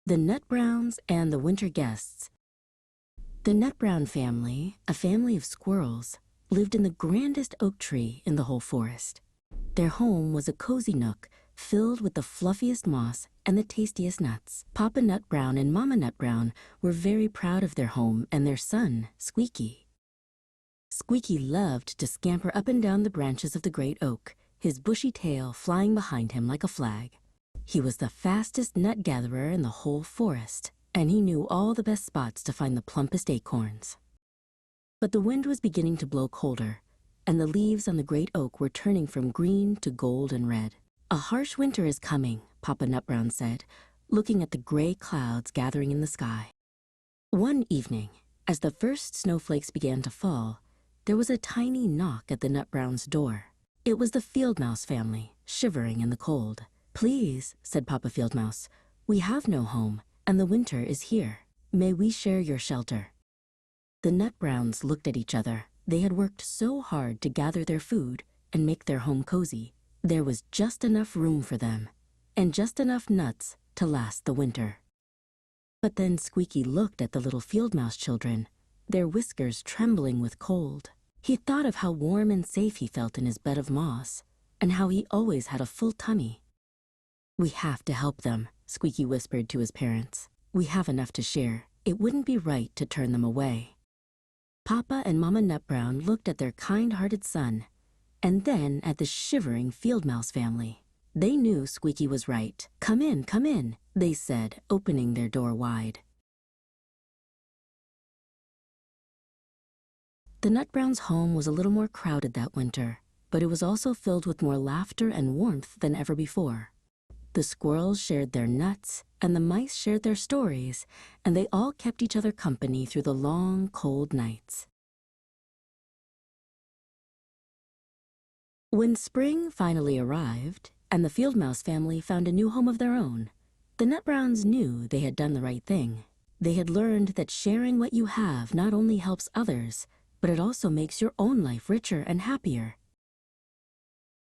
The Nutbrowns and the Winter Guests. The Nutbrown family, a family of squirrels, lived in the grandest oak tree in the whole forest. Their home was a cozy nook filled with the fluffiest moss and the tastiest nuts. Papa Nutbrown and Mama Nutbrown were very proud of their home and their son, Squeaky. Squeaky loved to scamper up and down the branches of the great oak, his bushy tail flying behind him like a flag. He was the fastest nut gatherer in the whole forest, and he knew all the best spots to find the plumpest acorns. But the wind was beginning to blow colder, and the leaves on the great oak were turning from green to gold and red. "A harsh winter is coming," Papa Nutbrown said, looking at the gray clouds gathering in the sky. One evening, as the first snowflakes began to fall, there was a tiny knock at the Nutbrown's door. It was the Field Mouse family, shivering in the cold. "Please," said Papa Field Mouse, "we have no home, and the winter is here. May we share your shelter?" The Nutbrowns looked at each other. They had worked so hard to gather their food and make their home cozy. There was just enough room for them, and just enough nuts to last the winter. But then Squeaky looked at the little Field Mouse children, their whiskers trembling with cold. He thought of how warm and safe he felt in his bed of moss, and how he always had a full tummy. "We have to help them," Squeaky whispered to his parents. "We have enough to share. It wouldn't be right to turn them away." Papa and Mama Nutbrown looked at their kind-hearted son, and then at the shivering Field Mouse family. They knew Squeaky was right. come in," they said, opening their door wide. The Nutbrown's home was a little more crowded that winter, but it was also filled with more laughter and warmth than ever before. The squirrels shared their nuts, and the mice shared their stories, and they all kept each other company through the long, cold nights. When spring finally arrived, and the Field Mouse family found a new home of their own, the Nutbrowns knew they had done the right thing. They had learned that sharing what you have not only helps others, but it also makes your own life richer and happier.